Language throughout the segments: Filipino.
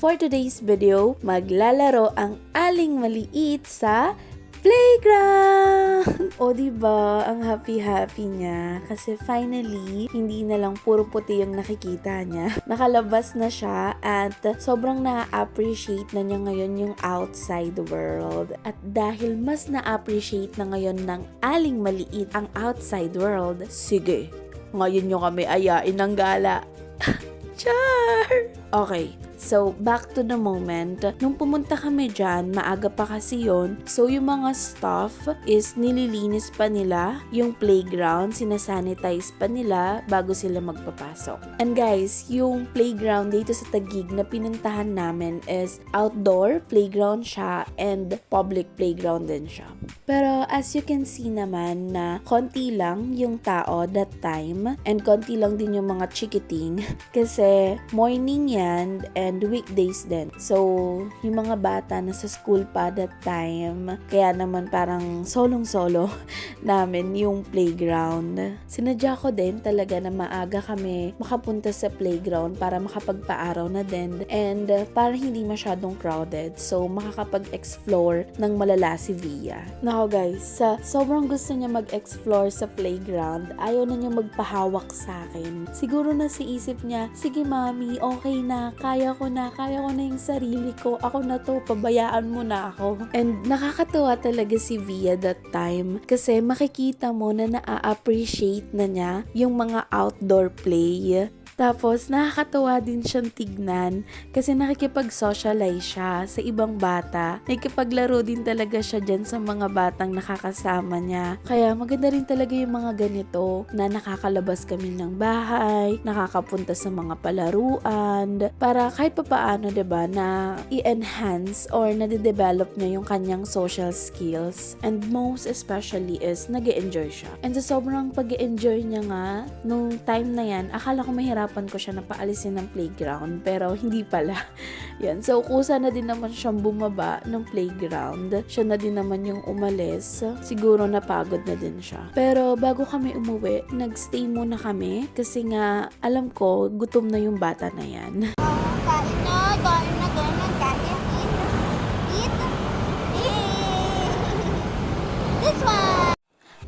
for today's video, maglalaro ang aling maliit sa playground! O diba, ang happy-happy niya. Kasi finally, hindi na lang puro puti yung nakikita niya. Nakalabas na siya at sobrang na-appreciate na niya ngayon yung outside world. At dahil mas na-appreciate na ngayon ng aling maliit ang outside world, sige, ngayon nyo kami ayain ng gala. Char! Okay. So, back to the moment. Nung pumunta kami dyan, maaga pa kasi yun. So, yung mga stuff is nililinis pa nila. Yung playground, sinasanitize pa nila bago sila magpapasok. And guys, yung playground dito sa Taguig na pinuntahan namin is outdoor playground siya and public playground din siya. Pero as you can see naman na konti lang yung tao that time and konti lang din yung mga chikiting kasi morning yan and weekdays din. So, yung mga bata na sa school pa that time, kaya naman parang solong-solo namin yung playground. Sinadya ko din talaga na maaga kami makapunta sa playground para makapagpaaraw na din and para hindi masyadong crowded. So, makakapag-explore ng malala si Via. Nako guys, sobrang gusto niya mag-explore sa playground. Ayaw na niya magpahawak sa akin. Siguro na si isip niya, sige mami, okay na, kaya ko na yung sarili ko, ako na to, pabayaan mo na ako. And nakakatawa talaga si Via that time kasi makikita mo na na-appreciate na niya yung mga outdoor play. Tapos, nakakatawa din siyang tignan kasi nakikipag-socialize siya sa ibang bata. Nakikipaglaro din talaga siya dyan sa mga batang nakakasama niya. Kaya maganda rin talaga yung mga ganito na nakakalabas kami ng bahay, nakakapunta sa mga palaruan, para kahit papaano, diba, na i-enhance or na-develop niya yung kanyang social skills. And most especially is nag-e-enjoy siya. And sa sobrang pag-e-enjoy niya nga, nung time na yan, akala ko mahirap ko siya na paalisin ng playground pero hindi pala. Yan. So, kusa na din naman siyang bumaba ng playground. Siya na din naman yung umalis. Siguro napagod na din siya. Pero bago kami umuwi, nagstay muna kami kasi nga alam ko gutom na yung bata na yan. Kain na, kain. Eat. This one.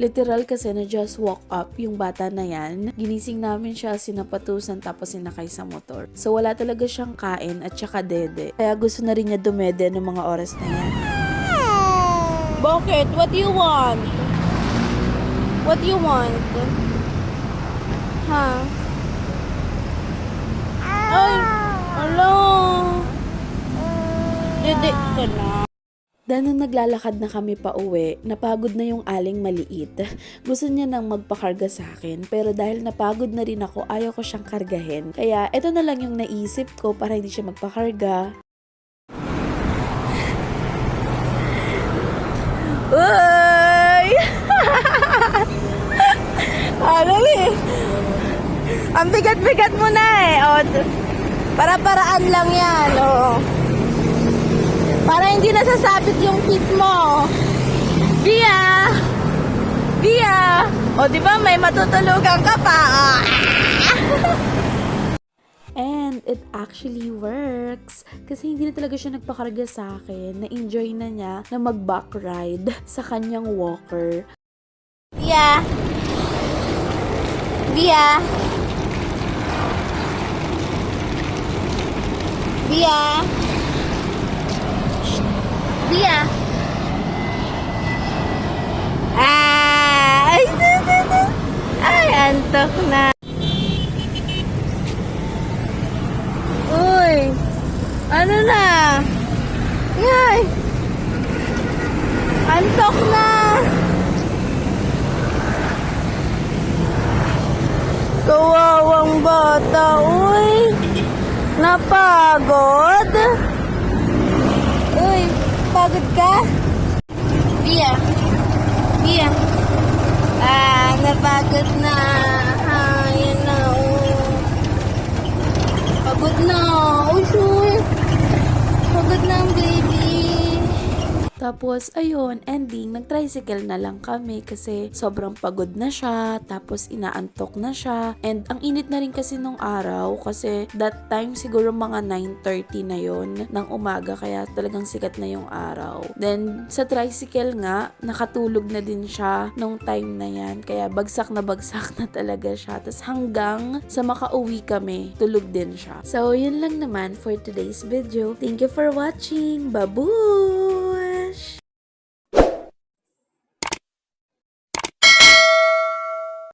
Literal kasi na just walk up yung bata na yan. Ginising namin siya, sinapatusan tapos sinakay sa motor. So wala talaga siyang kain at saka dede. Kaya gusto na rin niya dumede ng mga oras na yan. Bakit? What do you want? What do you want? Ha? Ay! Hello! Dede ka na. Dahil nung naglalakad na kami pa uwi, napagod na yung aling maliit. Gusto niya nang magpakarga sa akin, pero dahil napagod na rin ako, ayaw ko siyang kargahin. Kaya ito na lang yung naisip ko para hindi siya magpakarga. Uy! Dali! Ang bigat-bigat mo na eh. O, para-paraan lang yan. O. Para hindi nasasabit yung feet mo. Bia! Bia! O, di ba may matutulugan ka pa? And it actually works. Kasi hindi na talaga siya nagpakarga sa akin. Na-enjoy na niya na mag-back ride sa kanyang walker. Bia! Bia! Bia! Bia! Ay! Ay, antok na. Uy! Ano na? Ay! Antok na! Kawawang bata, uy! Napagod? Uy! Pagod ka? Bia! Bia! Napagod na. Yan na, Pagod na. Uy, Pagod na ang baby. Tapos, ayun, ending, nag-tricycle na lang kami kasi sobrang pagod na siya, tapos inaantok na siya. And ang init na rin kasi nung araw kasi that time siguro mga 9:30 na yon ng umaga kaya talagang sikat na yung araw. Then, sa tricycle nga, nakatulog na din siya nung time na yan. Kaya bagsak na talaga siya. Tapos hanggang sa makauwi kami, tulog din siya. So, yun lang naman for today's video. Thank you for watching. Babu!